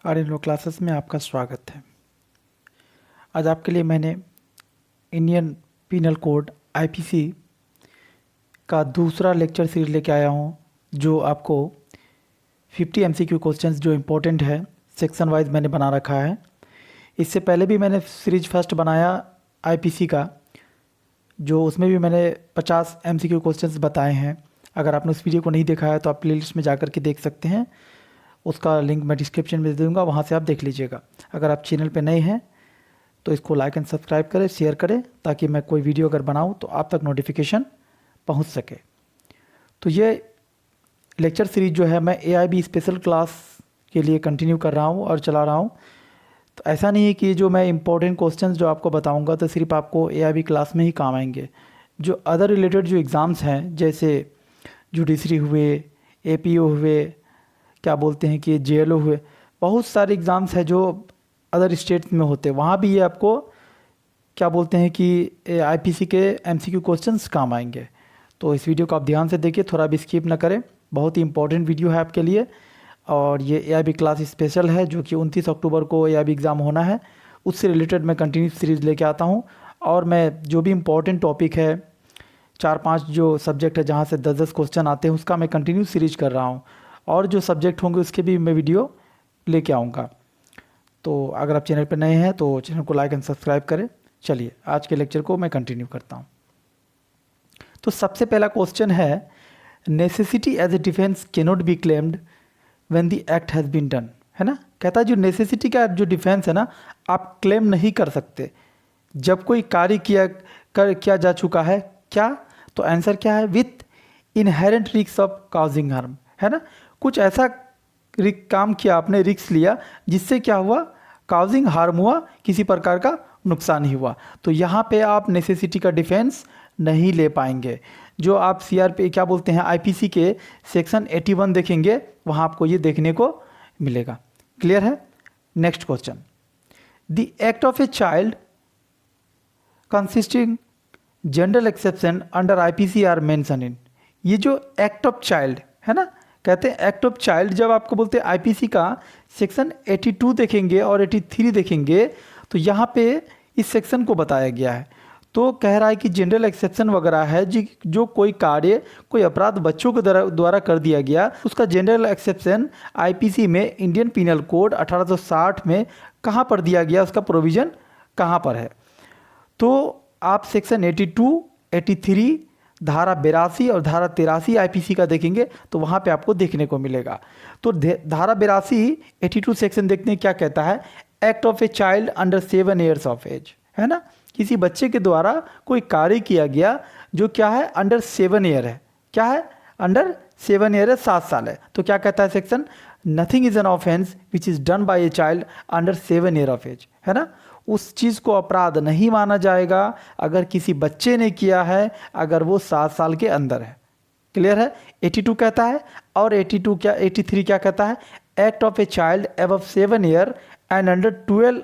और इन लोग क्लासेस में आपका स्वागत है। आज आपके लिए मैंने इंडियन पिनल कोड आईपीसी का दूसरा लेक्चर सीरीज लेके आया हूँ, जो आपको 50 एमसीक्यू क्वेश्चंस जो इम्पोर्टेंट है सेक्शन वाइज मैंने बना रखा है। इससे पहले भी मैंने सीरीज फर्स्ट बनाया आईपीसी का, जो उसमें भी मैंने 50 एमसीक्यू क्वेश्चंस बताए हैं। अगर आपने उस वीडियो को नहीं देखा है तो आप प्लेलिस्ट में जा कर के देख सकते हैं, उसका लिंक मैं डिस्क्रिप्शन में दे दूँगा, वहाँ से आप देख लीजिएगा। अगर आप चैनल पे नए हैं तो इसको लाइक एंड सब्सक्राइब करें, शेयर करें, ताकि मैं कोई वीडियो अगर बनाऊँ तो आप तक नोटिफिकेशन पहुँच सके। तो ये लेक्चर सीरीज जो है मैं एआईबी स्पेशल क्लास के लिए कंटिन्यू कर रहा हूँ और चला रहा हूँ। तो ऐसा नहीं है कि जो मैं इंपॉर्टेंट क्वेश्चंस जो आपको बताऊँगा तो सिर्फ आपको एआईबी क्लास में ही काम आएंगे। जो अदर रिलेटेड जो एग्ज़ाम्स हैं, जैसे जुडिशरी हुए, एपीओ हुए, क्या बोलते हैं कि जेएलओ हुए, बहुत सारे एग्ज़ाम्स हैं जो अदर स्टेट्स में होते हैं, वहाँ भी ये आपको क्या बोलते हैं कि आईपीसी के एमसीक्यू क्वेश्चंस काम आएंगे। तो इस वीडियो को आप ध्यान से देखिए, थोड़ा भी स्किप ना करें, बहुत ही इंपॉर्टेंट वीडियो है आपके लिए। और ये एआईबी क्लास स्पेशल है, जो कि 29 अक्टूबर को एआईबी एग्ज़ाम होना है, उससे रिलेटेड मैं कंटिन्यू सीरीज़ लेके आता हूँ। और मैं जो भी इम्पोर्टेंट टॉपिक है, 4-5 जो सब्जेक्ट है जहाँ से 10-10 क्वेश्चन आते हैं, उसका मैं कंटिन्यू सीरीज कर रहा हूँ। और जो सब्जेक्ट होंगे उसके भी मैं वीडियो लेके आऊँगा। तो अगर आप चैनल पर नए हैं तो चैनल को लाइक एंड सब्सक्राइब करें। चलिए आज के लेक्चर को मैं कंटिन्यू करता हूँ। तो सबसे पहला क्वेश्चन है, necessity as a defence cannot be claimed when the act has been done, है ना। कहता है जो नेसेसिटी का जो डिफेंस है ना, आप क्लेम नहीं कर सकते जब कोई कार्य किया जा चुका है। क्या? तो आंसर क्या है? With inherent risk of causing harm, है ना। कुछ ऐसा काम किया, आपने रिस्क लिया जिससे क्या हुआ, काउजिंग हार्म हुआ, किसी प्रकार का नुकसान ही हुआ। तो यहाँ पे आप नेसेसिटी का डिफेंस नहीं ले पाएंगे। जो आप सीआरपी क्या बोलते हैं आईपीसी के सेक्शन 81 देखेंगे, वहाँ आपको ये देखने को मिलेगा। क्लियर है। Next question, the act of a child consisting general exception under IPC are mention in. ये जो एक्ट ऑफ चाइल्ड है ना, कहते हैं एक्ट ऑफ चाइल्ड, जब आपको बोलते हैं आईपीसी का सेक्शन 82 देखेंगे और 83 देखेंगे, तो यहाँ पे इस सेक्शन को बताया गया है। तो कह रहा है कि जनरल एक्सेप्शन वगैरह है जो कोई कार्य, कोई अपराध बच्चों के द्वारा कर दिया गया, उसका जनरल एक्सेप्शन आईपीसी में इंडियन पिनल कोड 1860 में कहाँ पर दिया गया, उसका प्रोविज़न कहाँ पर है। तो आप सेक्शन 82, 83, धारा 82 और धारा 83 आईपीसी का देखेंगे तो वहाँ पे आपको देखने को मिलेगा। तो धारा 82, 82 सेक्शन देखते हैं क्या कहता है। Act of a child under 7 years of age, है ना। किसी बच्चे के द्वारा कोई कार्य किया गया जो क्या है, अंडर 7 ईयर है। क्या है? अंडर 7 ईयर है, 7 साल है। तो क्या कहता है section, nothing is an offence which is done by a child under 7 year of age, है ना। उस चीज़ को अपराध नहीं माना जाएगा अगर किसी बच्चे ने किया है, अगर वो 7 साल के अंदर है। क्लियर है। 82 कहता है, और 83 क्या कहता है, act of a child above 7 year and under 12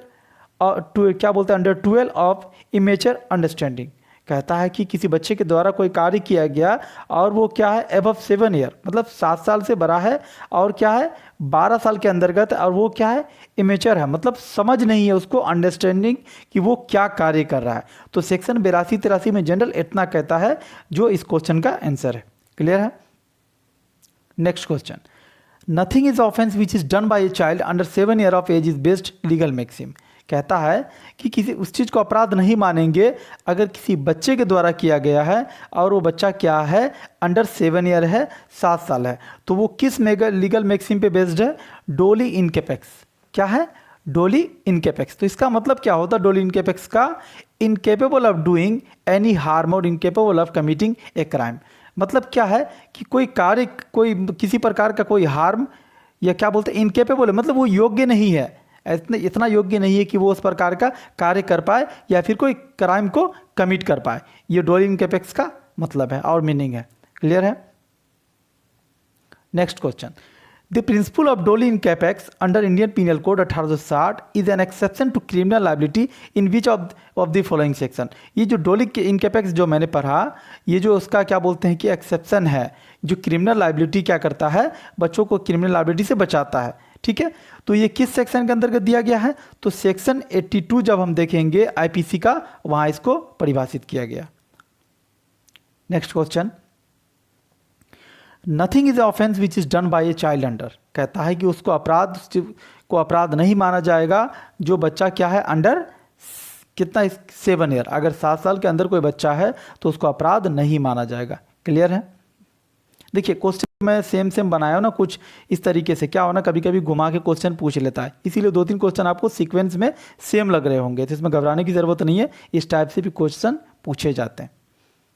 क्या बोलते हैं, अंडर 12 ऑफ इमेच्योर अंडरस्टैंडिंग। कहता है कि किसी बच्चे के द्वारा कोई कार्य किया गया और वो क्या है, अबव 7 ईयर, मतलब 7 साल से बड़ा है, और क्या है, 12 साल के अंतर्गत, और वो क्या है, इमेच्योर है, मतलब समझ नहीं है उसको, अंडरस्टैंडिंग कि वो क्या कार्य कर रहा है। तो सेक्शन 82-83 में जनरल इतना कहता है, जो इस क्वेश्चन का आंसर है। क्लियर है। Next question, nothing is offence which is done by a child under 7 year of age is best legal maxim. कहता है कि किसी उस चीज़ को अपराध नहीं मानेंगे अगर किसी बच्चे के द्वारा किया गया है और वो बच्चा क्या है, अंडर 7 ईयर है, 7 साल है। तो वो किस लीगल मैक्सिम पे बेस्ड है, डोली इनकेपेक्स। क्या है, डोली इनकेपेक्स। तो इसका मतलब क्या होता है डोली इनकेपेक्स का, incapable of doing any harm और incapable of committing a crime. मतलब क्या है कि कोई कार्य, कोई किसी प्रकार का कोई हार्म, या क्या बोलते हैं इनकेपेबल है, मतलब वो योग्य नहीं है, इतना योग्य नहीं है कि वो उस प्रकार का कार्य कर पाए या फिर कोई क्राइम को कमिट कर पाए। ये डोली इनकेपेक्स का मतलब है और मीनिंग है। क्लियर है। Next question, the principle of doli incapax under Indian penal code 1860 is an exception to criminal liability in which of the following section. ये जो डोली इनकेपेक्स जो मैंने पढ़ा, ये जो उसका क्या बोलते हैं कि एक्सेप्शन है, जो क्रिमिनल लायबिलिटी क्या करता है, बच्चों को क्रिमिनल लायबिलिटी से बचाता है। ठीक है, तो ये किस सेक्शन के अंतर्गत दिया गया है? तो सेक्शन 82 जब हम देखेंगे आईपीसी का, वहां इसको परिभाषित किया गया। Next question, nothing is offence which is done by a child under, कहता है कि उसको अपराध नहीं माना जाएगा जो बच्चा क्या है, अंडर कितना, 7 ईयर, अगर 7 साल के अंदर कोई बच्चा है तो उसको अपराध नहीं माना जाएगा। क्लियर है? देखिए क्वेश्चन मैं सेम बनाया हूं ना कुछ इस तरीके से, क्या हो ना कभी कभी घुमा के क्वेश्चन पूछ लेता है, इसीलिए 2-3 क्वेश्चन आपको सीक्वेंस में सेम लग रहे होंगे, तो इसमें घबराने की जरूरत नहीं है, इस टाइप से भी क्वेश्चन पूछे जाते हैं।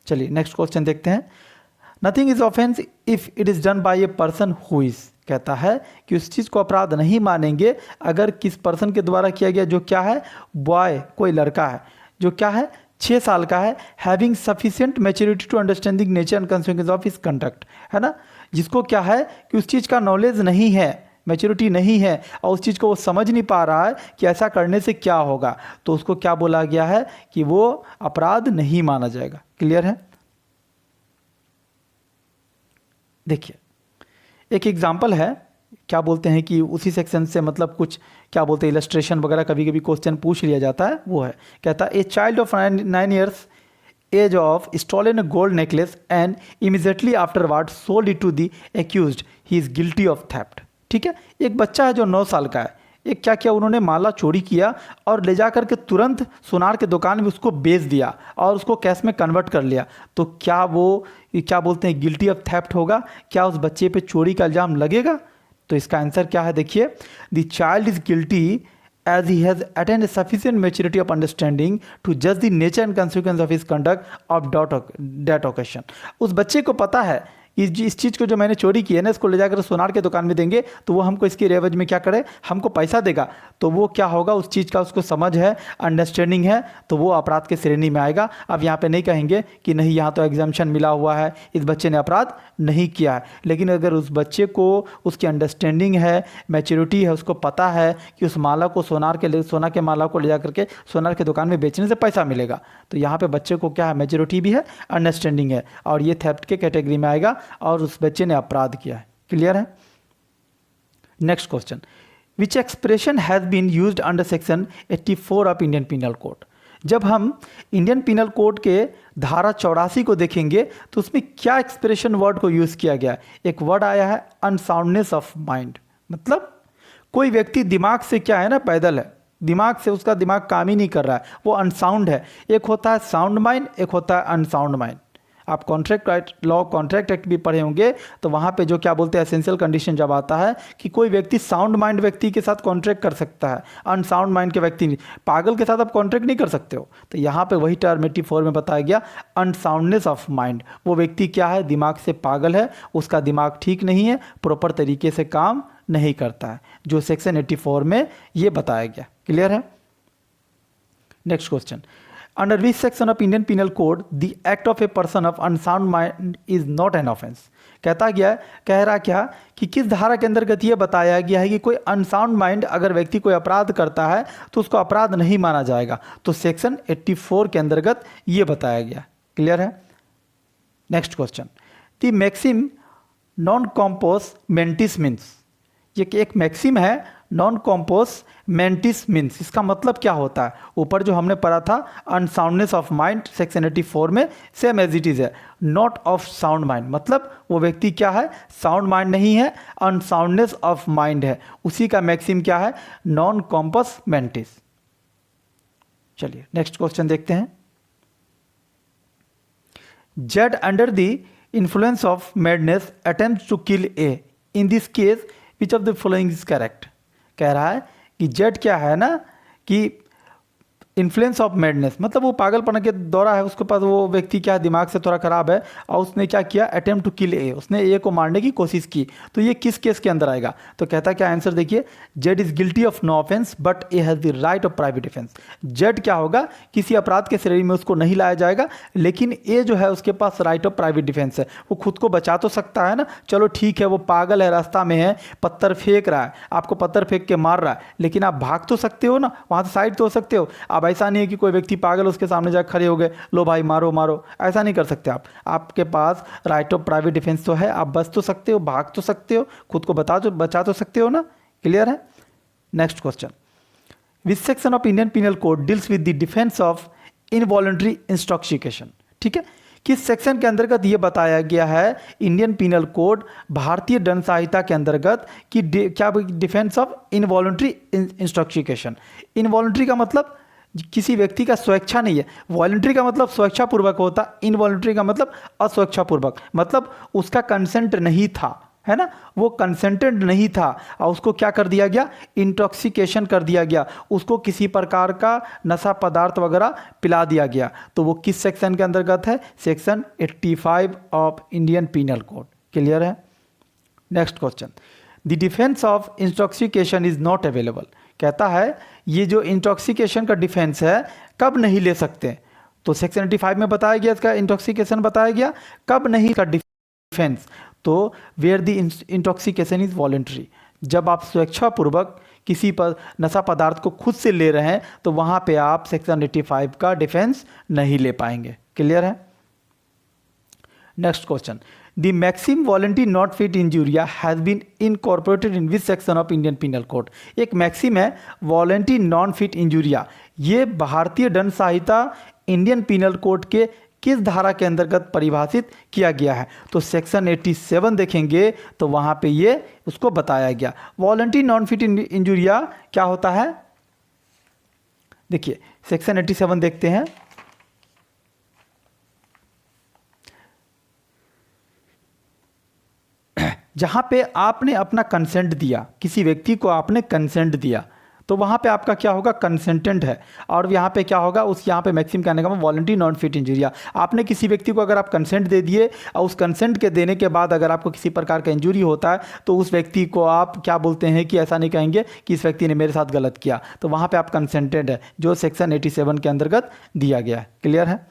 चलिए नेक्स्ट क्वेश्चन देखते हैं। Nothing is offence if it is done by a person who is, कहता है कि उस चीज़ को अपराध नहीं मानेंगे अगर किस पर्सन के द्वारा किया गया जो क्या है, बॉय, कोई लड़का है जो क्या है 6 साल का है, having sufficient maturity to understanding nature and consequence of his conduct, है ना, जिसको क्या है कि उस चीज़ का नॉलेज नहीं है, मैच्योरिटी नहीं है और उस चीज़ को वो समझ नहीं पा रहा है कि ऐसा करने से क्या होगा, तो उसको क्या बोला गया है कि वो अपराध नहीं माना जाएगा। क्लियर है? देखिए एक एग्जाम्पल है, क्या बोलते हैं कि उसी सेक्शन से मतलब कुछ क्या बोलते हैं इलस्ट्रेशन वगैरह कभी कभी क्वेश्चन पूछ लिया जाता है, वो है, कहता है a child of 9 years age of stolen a gold necklace and immediately afterward sold it to the accused, he is guilty of theft. ठीक है, एक बच्चा है जो 9 साल का है, एक क्या किया उन्होंने, माला चोरी किया और ले जा करके तुरंत सोनार के दुकान में उसको बेच दिया और उसको कैश में कन्वर्ट कर लिया, तो क्या वो क्या बोलते हैं गिल्टी ऑफ थेफ्ट होगा? क्या उस बच्चे पे चोरी का इल्जाम लगेगा? तो इसका आंसर क्या है, देखिए, the child is guilty as he has attained a sufficient maturity of understanding to judge the nature and consequence of his conduct of that occasion। उस बच्चे को पता है कि इस चीज़ को जो मैंने चोरी की है ना, इसको ले जाकर सोनार के दुकान में देंगे तो वो हमको इसकी रेवज में क्या करे, हमको पैसा देगा, तो वो क्या होगा, उस चीज़ का उसको समझ है, अंडरस्टैंडिंग है, तो वो अपराध के श्रेणी में आएगा। अब यहाँ पे नहीं कहेंगे कि नहीं यहाँ तो एग्जाम्पशन मिला हुआ है, इस बच्चे ने अपराध नहीं किया है, लेकिन अगर उस बच्चे को उसकी अंडरस्टैंडिंग है, मैच्योरिटी है, उसको पता है कि उस माला को सोना के माला को ले जा करके सोनार के दुकान में बेचने से पैसा मिलेगा, तो यहाँ पे बच्चे को क्या है, मैच्योरिटी भी है, अंडरस्टैंडिंग है, और ये थेफ्ट के कैटेगरी में आएगा और उस बच्चे ने अपराध किया है। क्लियर है? Next question, which expression has been used under section 84 of Indian penal code. जब हम इंडियन पिनल कोड के धारा 84 को देखेंगे तो उसमें क्या एक्सप्रेशन वर्ड को यूज किया गया, एक वर्ड आया है अनसाउंडनेस ऑफ माइंड, मतलब कोई व्यक्ति दिमाग से क्या है ना, पैदल है, दिमाग से उसका दिमाग काम ही नहीं कर रहा है, वो अनसाउंड है। एक होता है साउंड माइंड, एक होता है अनसाउंड माइंड। आप कॉन्ट्रैक्ट एक्ट भी पढ़े होंगे, तो वहाँ पे जो क्या बोलते हैं एसेंशियल कंडीशन जब आता है कि कोई व्यक्ति साउंड माइंड व्यक्ति के साथ कॉन्ट्रैक्ट कर सकता है, अनसाउंड माइंड के व्यक्ति नहीं, पागल के साथ आप कॉन्ट्रैक्ट नहीं कर सकते हो। तो यहाँ पे वही टर्म 84 में बताया गया, अनसाउंडनेस ऑफ माइंड, वो व्यक्ति क्या है, दिमाग से पागल है, उसका दिमाग ठीक नहीं है, प्रॉपर तरीके से काम नहीं करता है, जो सेक्शन 84 में ये बताया गया। क्लियर है? Next question, under which section of Indian penal code the act of a person of unsound mind is not an offence. कह रहा क्या कि किस धारा के अंतर्गत ये बताया गया है कि कोई अनसाउंड माइंड अगर व्यक्ति कोई अपराध करता है तो उसको अपराध नहीं माना जाएगा, तो सेक्शन 84 के अंतर्गत ये बताया गया। क्लियर है? Next question, the maxim non compos mentis means, ये एक मैक्सिम है नॉन कॉम्पोस मेंटिस मीन्स, इसका मतलब क्या होता है? ऊपर जो हमने पढ़ा था अनसाउंडनेस ऑफ माइंड सेक्शन 84 में, सेम एज इट इज है, नॉट ऑफ साउंड माइंड, मतलब वो व्यक्ति क्या है, साउंड माइंड नहीं है, अनसाउंडनेस ऑफ माइंड है, उसी का मैक्सिम क्या है, नॉन कॉम्पोस मेंटिस। चलिए नेक्स्ट क्वेश्चन देखते हैं। Z under the influence of madness attempts to kill A, in this case which of the following is correct. कह रहा है कि जेड क्या है ना कि इन्फ्लुएंस ऑफ मैडनेस, मतलब वो पागलपन के दौरा है, उसके पास वो व्यक्ति क्या दिमाग से थोड़ा खराब है और उसने क्या किया, अटेम्प्ट टू किल ए, उसने ए को मारने की कोशिश की, तो ये किस केस के अंदर आएगा? तो कहता क्या आंसर देखिए, Z is guilty of no offence but A has the right of private defence. Z क्या होगा, किसी अपराध के श्रेणी में उसको नहीं लाया जाएगा, लेकिन ए जो है उसके पास राइट ऑफ प्राइवेट डिफेंस है, वो खुद को बचा तो सकता है ना, चलो ठीक है वो पागल है, रास्ता में है, पत्थर फेंक रहा है, आपको पत्थर फेंक के मार रहा है, लेकिन आप भाग तो सकते हो ना, वहाँ से साइड तो हो सकते हो। अब ऐसा नहीं है कि कोई व्यक्ति पागल उसके सामने जाकर खड़े हो गए, लो भाई मारो मारो, ऐसा नहीं कर सकते आप, आपके पास राइट ऑफ प्राइवेट डिफेंस तो है, आप बच तो सकते हो, भाग तो सकते हो, खुद को बचा तो सकते हो ना। क्लियर है? Next question, which section of Indian penal code deals with ड डिफेंस ऑफ इनवॉलंटरी इंटॉक्सिकेशन? ठीक है, किस सेक्शन के अंतर्गत ये बताया गया है इंडियन पिनल कोड भारतीय दंड संहिता के अंतर्गत कि क्या defence of involuntary intoxication? Involuntary का मतलब किसी व्यक्ति का स्वेच्छा नहीं है, वॉलंटरी का मतलब स्वेच्छापूर्वक होता, इनवॉलंटरी का मतलब अस्वेच्छापूर्वक, मतलब उसका कंसेंट नहीं था, है ना, वो कंसेंटेड नहीं था और उसको क्या कर दिया गया, इंटॉक्सिकेशन कर दिया गया, उसको किसी प्रकार का नशा पदार्थ वगैरह पिला दिया गया। तो वो किस सेक्शन के अंतर्गत है? Section 85 of Indian penal code. Clear है? Next question, the defence of intoxication is not available. कहता है ये जो इंटॉक्सिकेशन का डिफेंस है कब नहीं ले सकते? तो सेक्शन 85 में बताया गया, इसका इंटॉक्सिकेशन बताया गया, कब नहीं का डिफेंस? तो where the intoxication is voluntary, जब आप स्वेच्छापूर्वक किसी पर नशा पदार्थ को खुद से ले रहे हैं तो वहां पे आप सेक्शन 85 का डिफेंस नहीं ले पाएंगे। क्लियर है? Next question, the maxim volenti not fit injuria has been incorporated in which section of Indian penal code? एक मैक्सिम है वॉलेंट्री नॉन फिट इंजूरिया, ये भारतीय दंड संहिता इंडियन पिनल कोड के किस धारा के अंतर्गत परिभाषित किया गया है? तो सेक्शन 87 देखेंगे तो वहां पे ये उसको बताया गया। वॉलंटरी नॉन फिट इंजूरिया क्या होता है? देखिए सेक्शन 87 देखते हैं। जहां पे आपने अपना कंसेंट दिया, किसी व्यक्ति को आपने कंसेंट दिया, तो वहाँ पे आपका क्या होगा, कंसेंटेंट है। और यहाँ पे क्या होगा, उस यहाँ पे मैक्सिम कहने का वॉलंटरी नॉन फिट इंजूरिया, आपने किसी व्यक्ति को अगर आप कंसेंट दे दिए और उस कंसेंट के देने के बाद अगर आपको किसी प्रकार का इंजूरी होता है तो उस व्यक्ति को आप क्या बोलते हैं कि ऐसा नहीं कहेंगे कि इस व्यक्ति ने मेरे साथ गलत किया, तो वहाँ पर आप कंसेंटेड है, जो सेक्शन 87 के अंतर्गत दिया गया है। क्लियर है?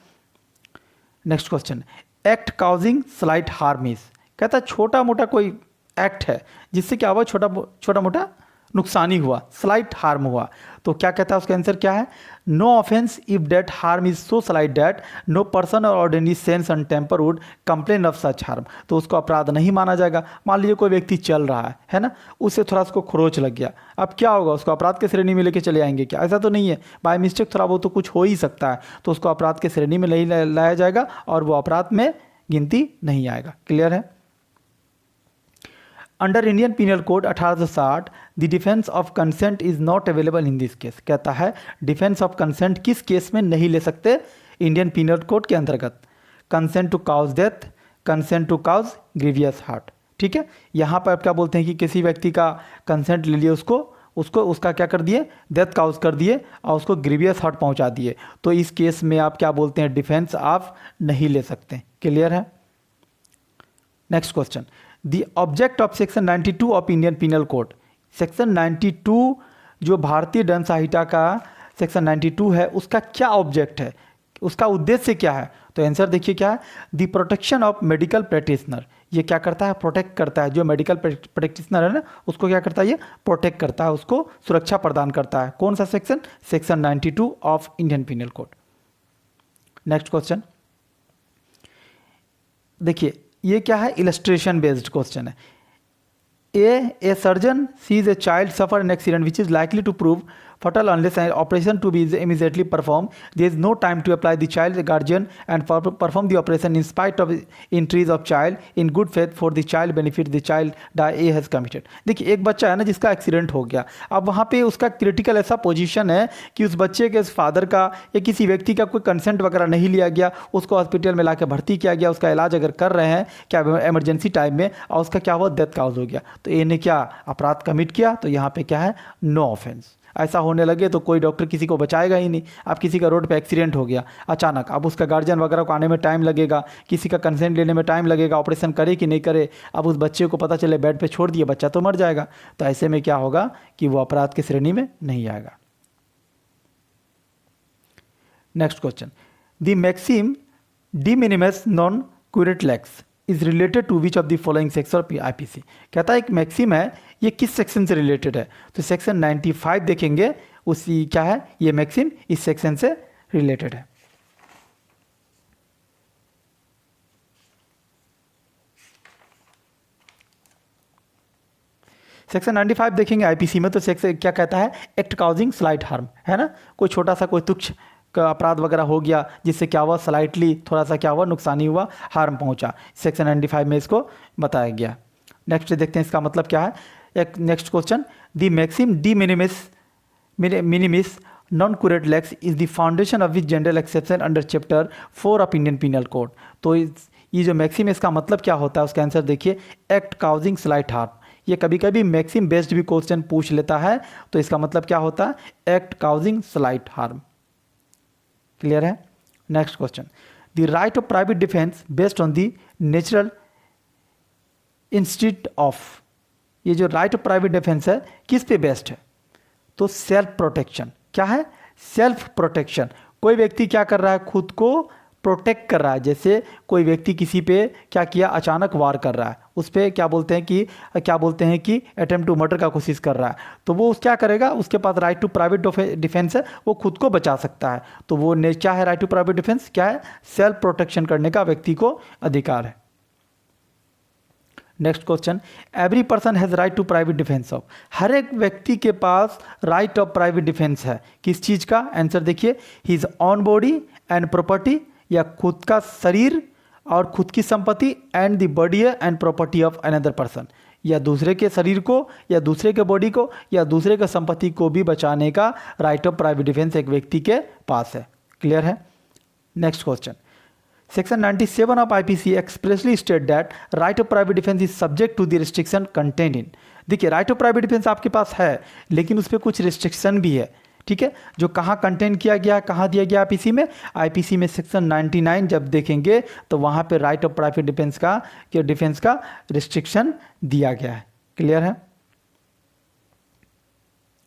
Next question, act causing slight harm is, कहता है छोटा मोटा कोई एक्ट है जिससे क्या हुआ, छोटा मोटा नुकसान ही हुआ, स्लाइट हार्म हुआ, तो क्या कहता है, उसका आंसर क्या है? No offence if that harm is so slight that no person of ordinary sense and temper would complain of such harm. तो उसको अपराध नहीं माना जाएगा। मान लीजिए कोई व्यक्ति चल रहा है ना, उससे थोड़ा उसको खरोच लग गया, अब क्या होगा, उसको अपराध के श्रेणी में लेके चले आएंगे क्या? ऐसा तो नहीं है, बाय मिस्टेक थोड़ा वो तो कुछ हो ही सकता है, तो उसको अपराध के श्रेणी में नहीं लाया जाएगा और वो अपराध में गिनती नहीं आएगा। क्लियर है? Under Indian penal code 1860 the defence of consent is not available in this case. कहता है डिफेंस ऑफ कंसेंट किस केस में नहीं ले सकते इंडियन पिनल कोड के अंतर्गत? Consent to cause death, consent to cause grievous hurt. ठीक है, यहाँ पर आप क्या बोलते हैं कि किसी व्यक्ति का कंसेंट ले लिए, उसका क्या कर दिए, डेथ काउज कर दिए और उसको ग्रीवियस हार्ट पहुँचा दिए, तो इस केस में आप क्या बोलते हैं, डिफेंस आप नहीं ले सकते। क्लियर है? Next question, the object of section 92 of Indian penal code. Section 92 जो भारतीय दंड संहिता का सेक्शन 92 है, उसका क्या ऑब्जेक्ट है, उसका उद्देश्य क्या है? तो आंसर देखिए क्या है, the protection of medical practitioner. ये क्या करता है, प्रोटेक्ट करता है, जो मेडिकल प्रैक्टिशनर है ना उसको क्या करता है, ये प्रोटेक्ट करता है, उसको सुरक्षा प्रदान करता है। कौन सा section? Section 92 of Indian penal code. Next question देखिए, ये क्या है, इलस्ट्रेशन बेस्ड क्वेश्चन है। A surgeon sees a child suffer an accident which is likely to prove fatal unless an operation to be immediately performed. There is no time to apply the child guardian and perform the operation in spite of entreaties of child in good faith for the child benefit the child die A has committed. देखिए एक बच्चा है ना जिसका accident हो गया, अब वहाँ पे उसका क्रिटिकल ऐसा पोजीशन है कि उस बच्चे के फादर का या किसी व्यक्ति का कोई कंसेंट वगैरह नहीं लिया गया, उसको हॉस्पिटल में लाकर भर्ती किया गया, उसका इलाज अगर कर रहे हैं क्या इमरजेंसी टाइम में, और उसका क्या हुआ, डेथ काउज हो गया, तो ए ने क्या अपराध कमिट किया, तो यहाँ पे क्या है, नो ऑफेंस। ऐसा होने लगे तो कोई डॉक्टर किसी को बचाएगा ही नहीं। अब किसी का रोड पे एक्सीडेंट हो गया अचानक, अब उसका गार्जियन वगैरह को आने में टाइम लगेगा, किसी का कंसेंट लेने में टाइम लगेगा, ऑपरेशन करे कि नहीं करे, अब उस बच्चे को पता चले बेड पे छोड़ दिए, बच्चा तो मर जाएगा, तो ऐसे में क्या होगा कि वो अपराध की श्रेणी में नहीं आएगा। Next question, the maxim de minimis non curat lex is related to which of the following section of IPC. कहता है एक मैक्सिम है, ये किस सेक्शन से रिलेटेड है, तो सेक्शन 95 देखेंगे, उसी क्या है, ये मैक्सिम इस सेक्शन से रिलेटेड है। सेक्शन 95 देखेंगे आईपीसी में, तो सेक्शन क्या कहता है, एक्ट काउजिंग स्लाइट हार्म, है ना, कोई छोटा सा कोई तुच्छ का अपराध वगैरह हो गया जिससे क्या हुआ, स्लाइटली थोड़ा सा क्या हुआ, नुकसानी हुआ, हार्म पहुंचा, सेक्शन 95 में इसको बताया गया। नेक्स्ट देखते हैं इसका मतलब क्या है। एक next question, the maxim de minimis non curat lex is the foundation of which general exception under chapter 4 of Indian penal code. तो ये जो मैक्सिम, इसका मतलब क्या होता है, उसका आंसर देखिए, एक्ट काउजिंग स्लाइट हार्म। ये कभी कभी मैक्सिम बेस्ड भी क्वेश्चन पूछ लेता है, तो इसका मतलब क्या होता है, act causing slight harm. Clear है। Next question, the right of private defence based on the natural institute of, ये जो राइट ऑफ प्राइवेट डिफेंस है किस पे बेस्ड है, तो सेल्फ प्रोटेक्शन। क्या है, सेल्फ प्रोटेक्शन। कोई व्यक्ति क्या कर रहा है, खुद को प्रोटेक्ट कर रहा है, जैसे कोई व्यक्ति किसी पे क्या किया, अचानक वार कर रहा है, उस पर क्या बोलते हैं कि अटेम्प्ट टू मर्डर का कोशिश कर रहा है, तो वो क्या करेगा, उसके पास राइट टू प्राइवेट डिफेंस है, वो खुद को बचा सकता है। तो वो क्या है, राइट टू प्राइवेट डिफेंस क्या है, सेल्फ प्रोटेक्शन करने का व्यक्ति को अधिकार है। Next question, every person has right to private defence of, हर एक व्यक्ति के पास राइट ऑफ प्राइवेट डिफेंस है, किस चीज़ का, आंसर देखिए, his own body and property, या खुद का शरीर और खुद की संपत्ति, and the body and property of another person, या दूसरे के शरीर को या दूसरे के बॉडी को या दूसरे के संपत्ति को भी बचाने का राइट ऑफ प्राइवेट डिफेंस एक व्यक्ति के पास है। क्लियर है। Next question, section 97 of IPC expressly state that right of private defence is subject to the restriction content in. देखिए, राइट ऑफ प्राइवेट डिफेंस आपके पास है, लेकिन उस पर कुछ रिस्ट्रिक्शन भी है, ठीक है, जो कहाँ कंटेन किया गया, कहाँ दिया गया आईपीसी में सेक्शन 99 जब देखेंगे तो वहाँ पे राइट ऑफ प्राइवेट डिफेंस का रिस्ट्रिक्शन दिया गया है। क्लियर है।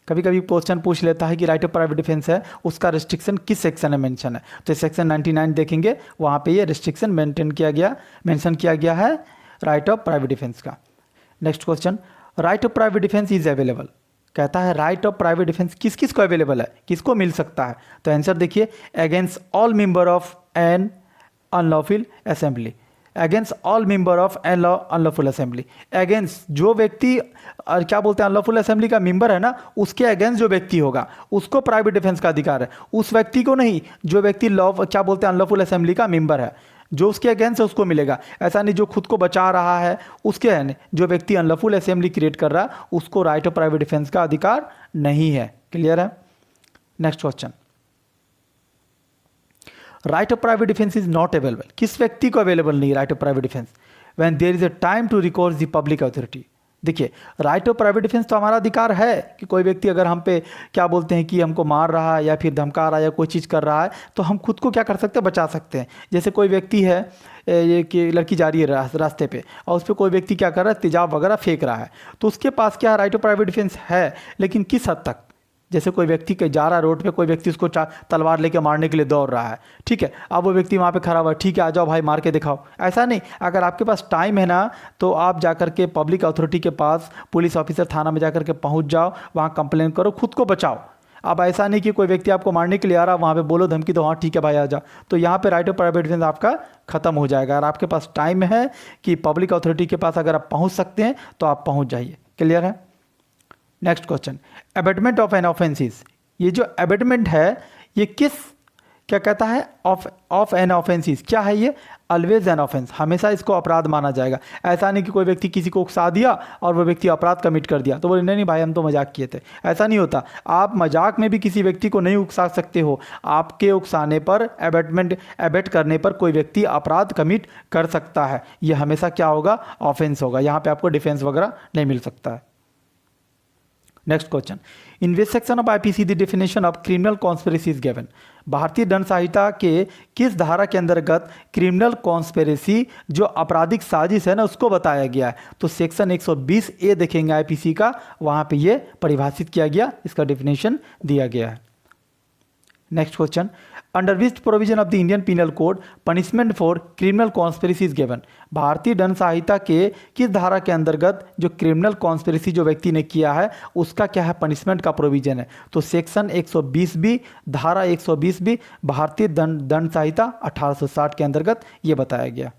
कभी कभी क्वेश्चन पूछ लेता है कि राइट ऑफ प्राइवेट डिफेंस है, उसका रिस्ट्रिक्शन किस सेक्शन में मेंशन है, तो सेक्शन 99 देखेंगे, वहाँ पे ये रिस्ट्रिक्शन मेंशन किया गया है राइट ऑफ प्राइवेट डिफेंस का। Next question, right of private defence is available, कहता है राइट ऑफ प्राइवेट डिफेंस किस किस को अवेलेबल है, किसको मिल सकता है, तो आंसर देखिए, against all member of an unlawful assembly, against all member of an unlawful assembly, against जो व्यक्ति क्या बोलते हैं अनलॉफुल असेंबली का मेंबर है ना, उसके अगेंस्ट जो व्यक्ति होगा उसको प्राइवेट डिफेंस का अधिकार है, उस व्यक्ति को नहीं जो व्यक्ति क्या बोलते हैं अनलॉफुल असेंबली का मेंबर है, जो उसके अगेंस्ट है उसको मिलेगा। ऐसा नहीं जो खुद को बचा रहा है उसके है, जो व्यक्ति अनलॉफुल असेंबली क्रिएट कर रहा है उसको राइट ऑफ प्राइवेट डिफेंस का अधिकार नहीं है। क्लियर है। Next question, right of private defence is not available, किस व्यक्ति को अवेलेबल नहीं right of private defence, when there is a time to record the public authority. देखिए, राइट ऑफ प्राइवेट डिफेंस तो हमारा अधिकार है कि कोई व्यक्ति अगर हम पे क्या बोलते हैं कि हमको मार रहा है या फिर धमका रहा है या कोई चीज़ कर रहा है तो हम खुद को क्या कर सकते हैं, बचा सकते हैं। जैसे कोई व्यक्ति है ये कि लड़की जा रही है रास्ते पे और उस पर कोई व्यक्ति क्या कर रहा है, तेजाब वगैरह फेंक रहा है, तो उसके पास क्या राइट ऑफ प्राइवेट डिफेंस है, लेकिन किस हद तक। जैसे कोई व्यक्ति जा रहा है रोड पे, कोई व्यक्ति उसको तलवार लेके मारने के लिए दौड़ रहा है, ठीक है, अब वो व्यक्ति वहाँ पे खड़ा हुआ है, ठीक है आ जाओ भाई मार के दिखाओ, ऐसा नहीं। अगर आपके पास टाइम है ना तो आप जाकर के पब्लिक अथॉरिटी के पास, पुलिस ऑफिसर थाना में जाकर के पहुँच जाओ, वहाँ कंप्लेन करो, खुद को बचाओ। अब ऐसा नहीं कि कोई व्यक्ति आपको मारने के लिए आ रहा, वहाँ पे बोलो धमकी दो, हाँ ठीक है भाई आ जा, तो यहाँ पे राइट ऑफ प्राइवेट डिफेंस आपका खत्म हो जाएगा। अगर आपके पास टाइम है कि पब्लिक अथॉरिटी के पास अगर आप पहुँच सकते हैं तो आप पहुँच जाइए। क्लियर है। Next question, abetment of an offences, ये जो अबेटमेंट है ये किस क्या कहता है, ऑफ एन ऑफेंसेस, क्या है ये, ऑलवेज एन ऑफेंस, हमेशा इसको अपराध माना जाएगा। ऐसा नहीं कि कोई व्यक्ति किसी को उकसा दिया और वो व्यक्ति अपराध कमिट कर दिया तो बोले नहीं भाई हम तो मजाक किए थे, ऐसा नहीं होता। आप मजाक में भी किसी व्यक्ति को नहीं उकसा सकते हो, आपके उकसाने पर एबेट करने पर कोई व्यक्ति अपराध कमिट कर सकता है, ये हमेशा क्या होगा, ऑफेंस होगा, यहाँ पे आपको डिफेंस वगैरह नहीं मिल सकता है। Next question, in which section of IPC the definition of criminal conspiracy is given, भारतीय दंड संहिता के किस धारा के अंतर्गत क्रिमिनल कॉन्स्पिरेसी जो आपराधिक साजिश है ना उसको बताया गया है, तो सेक्शन 120A देखेंगे आईपीसी का, वहाँ पे ये परिभाषित किया गया, इसका डेफिनेशन दिया गया है। Next question, under which provision of the Indian penal code punishment for criminal conspiracy is given, भारतीय दंड संहिता के किस धारा के अंतर्गत जो क्रिमिनल कॉन्स्पिरेसी जो व्यक्ति ने किया है उसका क्या है पनिशमेंट का प्रोविजन है, तो सेक्शन 120B धारा 120B भारतीय दंड संहिता 1860 के अंतर्गत ये बताया गया।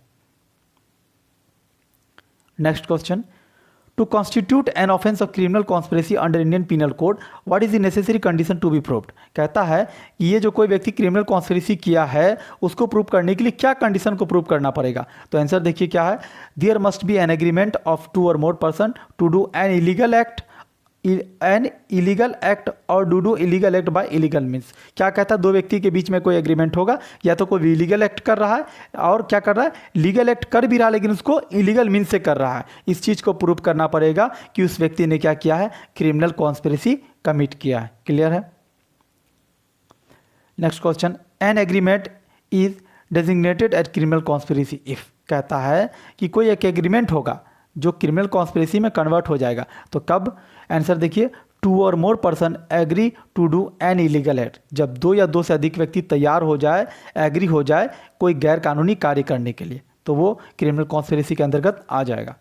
Next question, to constitute an offence of criminal conspiracy under Indian penal code what is the necessary condition to be proved. कहता है कि ये जो कोई व्यक्ति क्रिमिनल कॉन्स्पिरेसी किया है उसको प्रूव करने के लिए क्या कंडीशन को प्रूव करना पड़ेगा। तो आंसर देखिए क्या है, there must be an agreement of 2 और more person to do an illegal act or do illegal act by illegal means. क्या कहता है, दो व्यक्ति के बीच में कोई एग्रीमेंट होगा, या तो कोई इलीगल एक्ट कर रहा है और क्या कर रहा है, लीगल एक्ट कर भी रहा है लेकिन उसको इलीगल मीन्स से कर रहा है। इस चीज़ को प्रूव करना पड़ेगा कि उस व्यक्ति ने क्या किया है, क्रिमिनल कॉन्स्पिरेसी कमिट किया है। क्लियर है। Next question, an agreement is designated at criminal conspiracy if. कहता है कि कोई एक एग्रीमेंट होगा जो क्रिमिनल कॉन्स्पिरेसी में कन्वर्ट हो जाएगा। तो कब, आंसर देखिए, 2 और more person agree to do an illegal act. जब 2 या 2 से अधिक व्यक्ति तैयार हो जाए, एग्री हो जाए कोई गैर कानूनी कार्य करने के लिए, तो वो क्रिमिनल कॉन्स्पिरेसी के अंतर्गत आ जाएगा।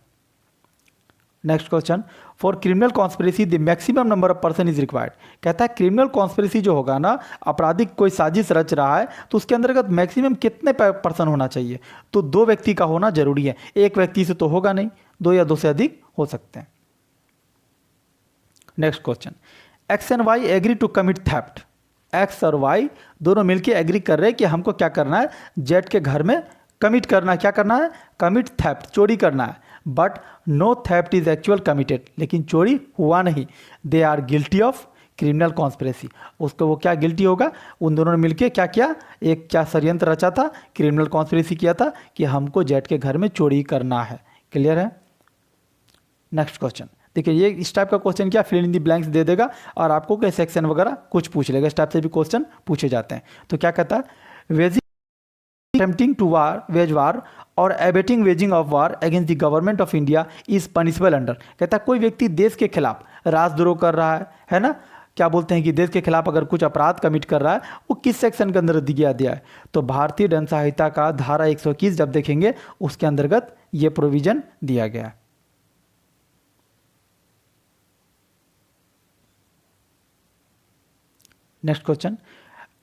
Next question, for criminal conspiracy the maximum number of person is required. कहता है क्रिमिनल कॉन्स्पिरेसी जो होगा ना, आपराधिक कोई साजिश रच रहा है तो उसके अंतर्गत मैक्सिमम कितने पर्सन होना चाहिए। तो 2 व्यक्ति का होना जरूरी है, एक व्यक्ति से तो होगा नहीं, 2 या 2 से अधिक हो सकते हैं। Next question, X and Y agree to commit theft. X और वाई दोनों मिलकर एग्री कर रहे हैं कि हमको क्या करना है, जेड के घर में कमिट करना है। क्या करना है, कमिट थेफ्ट, चोरी करना है। But no theft is actual committed, लेकिन चोरी हुआ नहीं। They are guilty of criminal conspiracy. उसको वो क्या गिल्टी होगा, उन दोनों ने मिलकर क्या किया, एक क्या षड्यंत्र रचा था, क्रिमिनल कॉन्स्पिरेसी किया था कि हमको जेड के घर में चोरी करना है। क्लियर है। नेक्स्ट क्वेश्चन देखिए, ये इस टाइप का क्वेश्चन क्या फिल इन दी ब्लैंक्स दे देगा और आपको कोई सेक्शन वगैरह कुछ पूछ लेगा। इस टाइप से भी क्वेश्चन पूछे जाते हैं। तो क्या कहता है, attempting to wage war or abetting waging of war against the government of India is punishable under. कहता है कोई व्यक्ति देश के खिलाफ राजद्रोह कर रहा है ना, क्या बोलते हैं कि देश के खिलाफ अगर कुछ अपराध कमिट कर रहा है वो किस सेक्शन के अंदर दिया है। तो भारतीय दंड संहिता का धारा 121 जब देखेंगे उसके अंतर्गत ये प्रोविजन दिया गया है। Next question,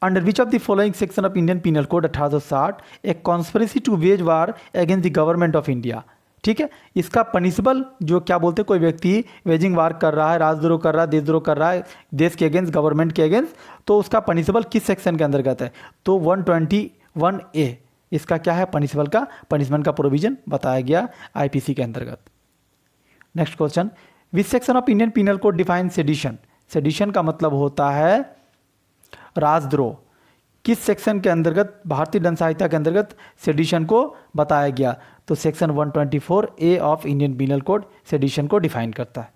under which of the following section of Indian penal code 1860 a conspiracy to wage war against the government of India. ठीक है, इसका पनिशबल जो क्या बोलते हैं, कोई व्यक्ति वेजिंग वार कर रहा है, राजद्रोह कर रहा है, देशद्रोह कर रहा है, देश के अगेंस्ट, गवर्नमेंट के अगेंस्ट, तो उसका पनिशबल किस सेक्शन के अंतर्गत है। तो 121A इसका क्या है, पनिशबल का, पनिशमेंट का प्रोविजन बताया गया IPC के अंतर्गत। Next question, which section of Indian penal code define sedition. Sedition का मतलब होता है राजद्रोह। किस सेक्शन के अंतर्गत भारतीय दंड संहिता के अंतर्गत सेडिशन को बताया गया। तो section 124A of Indian penal code sedition को डिफाइन करता है।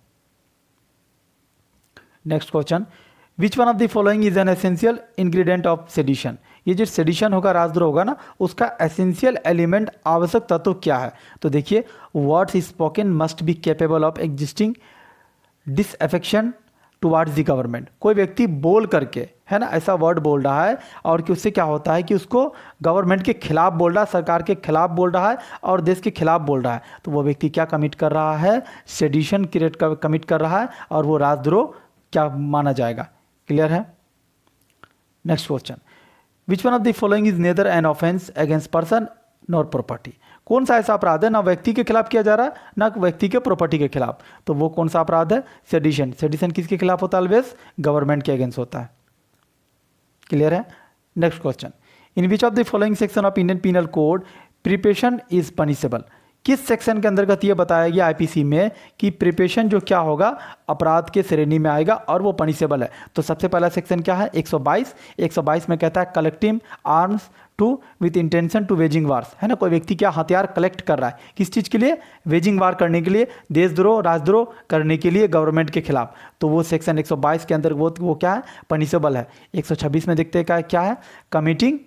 Next question, which one of the following is an essential ingredient of sedition. ये जो सेडिशन होगा, राजद्रोह होगा ना, उसका एसेंशियल एलिमेंट, आवश्यक तत्व क्या है। तो देखिए, words spoken must be capable of existing disaffection towards the government. कोई व्यक्ति बोल करके, है ना, ऐसा वर्ड बोल रहा है और कि उससे क्या होता है कि उसको गवर्नमेंट के खिलाफ बोल रहा है, सरकार के खिलाफ बोल रहा है और देश के खिलाफ बोल रहा है, तो वो व्यक्ति क्या कमिट कर रहा है, सेडिशन कमिट कर रहा है और वो राजद्रोह क्या माना जाएगा। क्लियर है। Next question, which one of the following is nether an offence against person nor property. कौन सा ऐसा अपराध है ना व्यक्ति के खिलाफ किया जा रहा है ना व्यक्ति के प्रॉपर्टी के खिलाफ। तो वो कौन सा अपराध है, सेडिशन। सेडिशन किसके खिलाफ होता है, ऑलवेज गवर्नमेंट के अगेंस्ट होता है। क्लियर है। Next question, in which of the following section of Indian penal code preparation is punishable. किस सेक्शन के अंतर्गत ये बताया गया IPC में कि प्रिपेशन जो क्या होगा, अपराध के श्रेणी में आएगा और वो पनिशेबल है। तो सबसे पहला सेक्शन क्या है, 122 में कहता है collecting arms to with intention to waging wars, है ना। कोई व्यक्ति क्या हथियार कलेक्ट कर रहा है, किस चीज़ के लिए, वेजिंग वार करने के लिए, देशद्रोह राजद्रोह करने के लिए गवर्नमेंट के खिलाफ। तो वो सेक्शन 122 के अंदर वो क्या है, पनिशेबल है। 126 में देखते हैं क्या है, कमिटिंग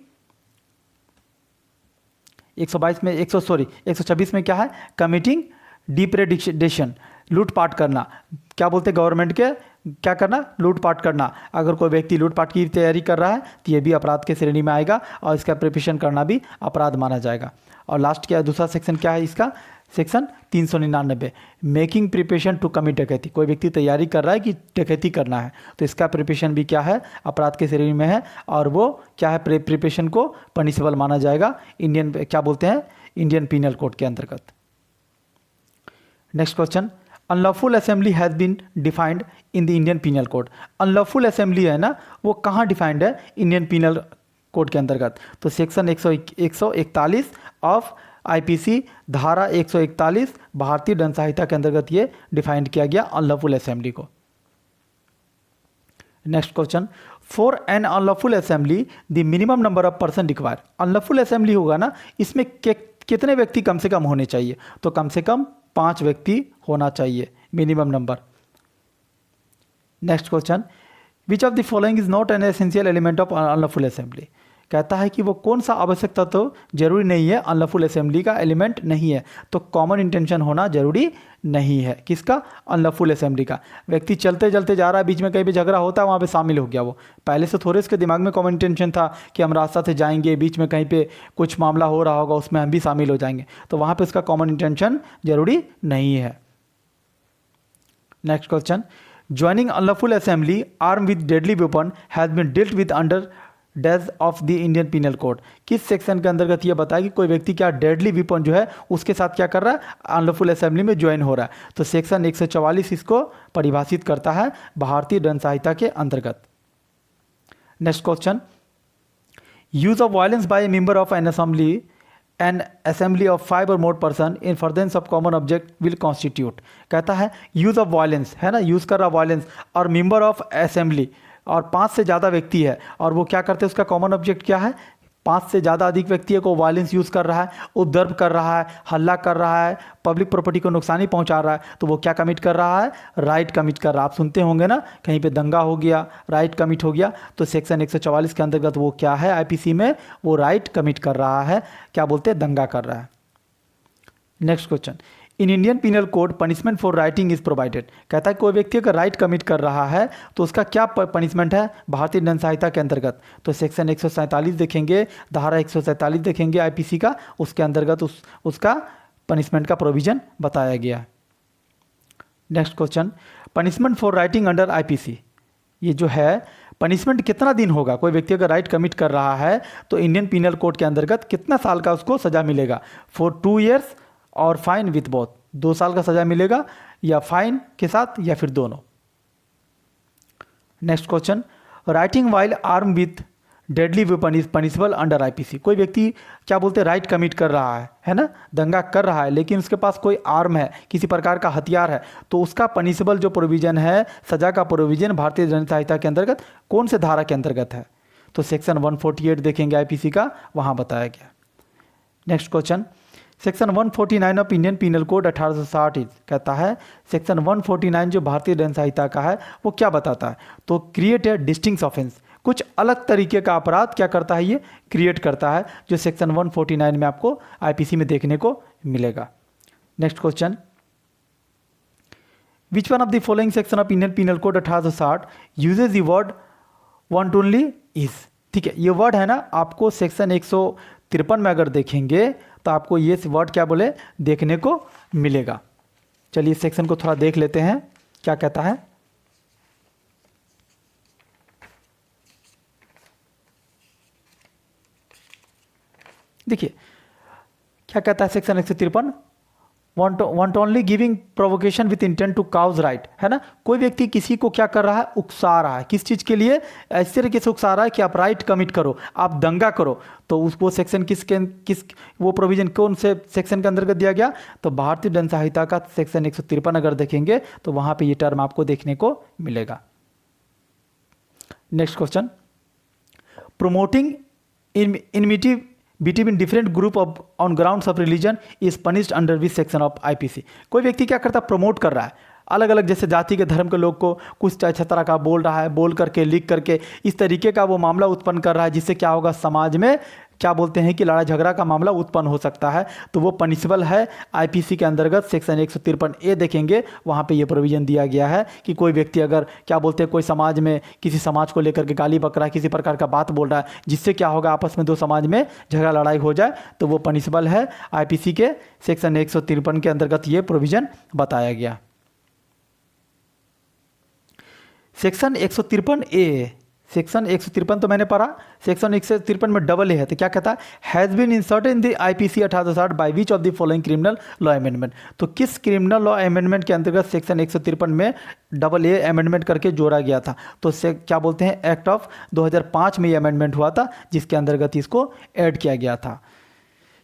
126 में क्या है, कमिटिंग डिप्रेडेशन, लूटपाट करना। क्या बोलते हैं, गवर्नमेंट के क्या करना, लूटपाट करना। अगर कोई व्यक्ति लूटपाट की तैयारी कर रहा है तो ये भी अपराध के श्रेणी में आएगा और इसका प्रिपरेशन करना भी अपराध माना जाएगा। और लास्ट क्या, दूसरा सेक्शन क्या है इसका, section 399 making preparation to commit dacoity. कोई व्यक्ति तैयारी कर रहा है कि डकैती करना है, तो इसका प्रिपरेशन भी क्या है, अपराध के श्रेणी में है और वो क्या है, प्रिपरेशन को पनिशेबल माना जाएगा इंडियन पिनल कोड के अंतर्गत। Next question, unlawful assembly has been defined in the Indian penal code. Unlawful assembly है ना, वो कहाँ डिफाइंड है? इंडियन पीनल कोड के अंतर्गत। तो सेक्शन 141 ऑफ आईपीसी, धारा 141 भारतीय दंड संहिता के अंतर्गत ये डिफाइंड किया गया अनलॉफुल असेंबली को। Next question, for an unlawful assembly the minimum number of person require. Unlawful assembly होगा ना, इसमें कितने व्यक्ति कम से कम होने चाहिए? तो कम से कम 5 व्यक्ति होना चाहिए, minimum number. Next question, which of the following is not an essential element of unlawful assembly. कहता है कि वो कौन सा आवश्यक तत्व तो जरूरी नहीं है, अनलॉफुल असेंबली का एलिमेंट नहीं है। तो कॉमन इंटेंशन होना जरूरी नहीं है। किसका? अनलॉफुल असेंबली का। व्यक्ति चलते चलते जा रहा है, बीच में कहीं भी झगड़ा होता है, वहाँ पे शामिल हो गया। वो पहले से थोड़े उसके दिमाग में कॉमन इंटेंशन था कि हम रास्ता से जाएंगे, बीच में कहीं पे कुछ मामला हो रहा होगा, उसमें हम भी शामिल हो जाएंगे, तो वहाँ पे उसका कॉमन इंटेंशन जरूरी नहीं है। Next question, joining unlawful assembly arm with deadly weapon has been dealt with under dash of the Indian penal code. किस सेक्शन के अंतर्गत ये बताया कि कोई व्यक्ति क्या डेडली वेपन जो है उसके साथ क्या कर रहा है? अनलॉफुल असेंबली में ज्वाइन हो रहा है। तो सेक्शन 144 इसको परिभाषित करता है भारतीय दंड संहिता के अंतर्गत। Next question, use of violence by a member of an assembly of 5 or more person in furtherance of common object will constitute. कहता है यूज ऑफ वायलेंस है ना, यूज कर रहा वायलेंस, और मेंबर ऑफ असेंबली, और 5 से ज़्यादा व्यक्ति है, और वो क्या करते हैं? उसका कॉमन ऑब्जेक्ट क्या है? 5 से ज़्यादा अधिक व्यक्ति को वायलेंस यूज़ कर रहा है, उपद्रव कर रहा है, हल्ला कर रहा है, पब्लिक प्रॉपर्टी को नुकसानी पहुंचा रहा है, तो वो क्या कमिट कर रहा है? राइट कमिट कर रहा है। आप सुनते होंगे ना, कहीं पे दंगा हो गया, राइट कमिट हो गया, तो सेक्शन 144 के अंतर्गत वो क्या है? आईपीसी में वो राइट कमिट कर रहा है, क्या बोलते हैं? दंगा कर रहा है। Next question, in Indian penal code punishment for rioting is provided. कहता है कोई व्यक्ति अगर राइट कमिट कर रहा है तो उसका क्या पनिशमेंट है भारतीय दंड संहिता के अंतर्गत? तो सेक्शन 147 देखेंगे, धारा 147 देखेंगे आईपीसी का, उसके अंतर्गत उसका पनिशमेंट का प्रोविजन बताया गया है। Next question, punishment for writing under IPC, ये जो है पनिशमेंट कितना दिन होगा? कोई व्यक्ति अगर राइट कमिट कर रहा है तो इंडियन पीनल कोड के अंतर्गत कितना साल का उसको सजा मिलेगा? फॉर 2 ईयर्स और फाइन विथ बोथ, 2 साल का सजा मिलेगा, या फाइन के साथ, या फिर दोनों। Next question, writing while arm with deadly weapon is punishable under IPC. कोई व्यक्ति क्या बोलते हैं? राइट कमिट कर रहा है ना, दंगा कर रहा है, लेकिन उसके पास कोई आर्म है, किसी प्रकार का हथियार है, तो उसका पनिशेबल जो प्रोविजन है, सजा का प्रोविजन भारतीय दंड संहिता के अंतर्गत कौन से धारा के अंतर्गत है? तो सेक्शन 148 देखेंगे आईपीसी का, वहां बताया गया। Next question, section 149 of Indian penal code 1860 कहता है, सेक्शन 149 जो भारतीय दंड संहिता का है वो क्या बताता है? तो क्रिएट ए डिस्टिंक्ट ऑफेंस, कुछ अलग तरीके का अपराध क्या करता है? ये क्रिएट करता है, जो सेक्शन 149 में आपको आईपीसी में देखने को मिलेगा। Next question, which one of the following section of Indian penal code 1860 uses the word wantonly is. ठीक है, ये वर्ड है ना, आपको सेक्शन 153 में अगर देखेंगे तो आपको ये वर्ड क्या बोले? देखने को मिलेगा। चलिए इस सेक्शन को थोड़ा देख लेते हैं, क्या कहता है। देखिए क्या कहता है section 153, wantonly giving provocation with intent to cause riot, है ना। कोई व्यक्ति किसी को क्या कर रहा है? उकसा रहा है। किस चीज़ के लिए? इस तरीके से उकसा रहा है कि आप राइट कमिट करो, आप दंगा करो। तो वो सेक्शन किस वो प्रोविजन कौन से सेक्शन के अंतर्गत दिया गया? तो भारतीय दंड संहिता का सेक्शन 153 अगर देखेंगे तो वहाँ पर ये टर्म आपको देखने को मिलेगा। Next question, promoting enmity between different group of on grounds of religion is punished under which section of IPC. कोई व्यक्ति क्या करता है? प्रमोट कर रहा है अलग अलग जैसे जाति के धर्म के लोग को कुछ अच्छा तरह का बोल रहा है, बोल करके लिख करके इस तरीके का वो मामला उत्पन्न कर रहा है, जिससे क्या होगा? समाज में क्या बोलते हैं कि लड़ाई झगड़ा का मामला उत्पन्न हो सकता है। तो वो पनिशेबल है आईपीसी के अंतर्गत। सेक्शन 153A देखेंगे, वहाँ पे ये प्रोविजन दिया गया है कि कोई व्यक्ति अगर क्या बोलते हैं कोई समाज में किसी समाज को लेकर के गाली बक रहा है, किसी प्रकार का बात बोल रहा है, जिससे क्या होगा? आपस में दो समाज में झगड़ा लड़ाई हो जाए, तो वो पनिशेबल है। आईपीसी के सेक्शन 153 के अंतर्गत ये प्रोविजन बताया गया। सेक्शन 153A सेक्शन 153 तो मैंने पढ़ा, सेक्शन 153 में डबल ए है, तो क्या कहता है, has been inserted in the IPC 1860 by which of the following criminal law amendment. तो किस क्रिमिनल लॉ अमेंडमेंट के अंतर्गत सेक्शन 153 में डबल ए अमेंडमेंट करके जोड़ा गया था? तो से क्या बोलते हैं, एक्ट ऑफ 2005 में ये अमेंडमेंट हुआ था, जिसके अंतर्गत इसको ऐड किया गया था।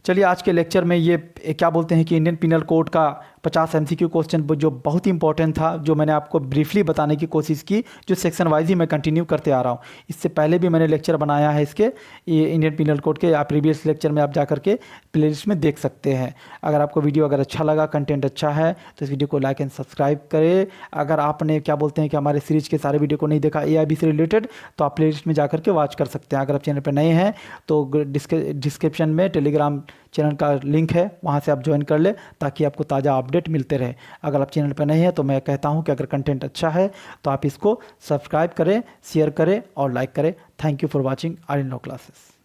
चलिए आज के लेक्चर में ये क्या बोलते हैं कि इंडियन पिनल कोड का 50 MCQ क्वेश्चन जो बहुत ही इंपॉर्टेंट था, जो मैंने आपको ब्रीफली बताने की कोशिश की, जो सेक्शन वाइज ही मैं कंटिन्यू करते आ रहा हूँ। इससे पहले भी मैंने लेक्चर बनाया है इसके, ये इंडियन पिनल कोड के, या प्रीवियस लेक्चर में आप जा करके प्लेलिस्ट में देख सकते हैं। अगर आपको वीडियो अगर अच्छा लगा, कंटेंट अच्छा है, तो इस वीडियो को लाइक एंड सब्सक्राइब करें। अगर आपने क्या बोलते हैं कि हमारे सीरीज के सारे वीडियो को नहीं देखा AIB से रिलेटेड, तो आप प्लेलिस्ट में जा करके वॉच कर सकते हैं। अगर आप चैनल पर नए हैं तो डिस्क्रिप्शन में टेलीग्राम चैनल का लिंक है, वहाँ से आप ज्वाइन कर ले, ताकि आपको ताज़ा अपडेट मिलते रहे। अगर आप चैनल पर नहीं हैं तो मैं कहता हूँ कि अगर कंटेंट अच्छा है तो आप इसको सब्सक्राइब करें, शेयर करें और लाइक करें। Thank you for watching R in law classes.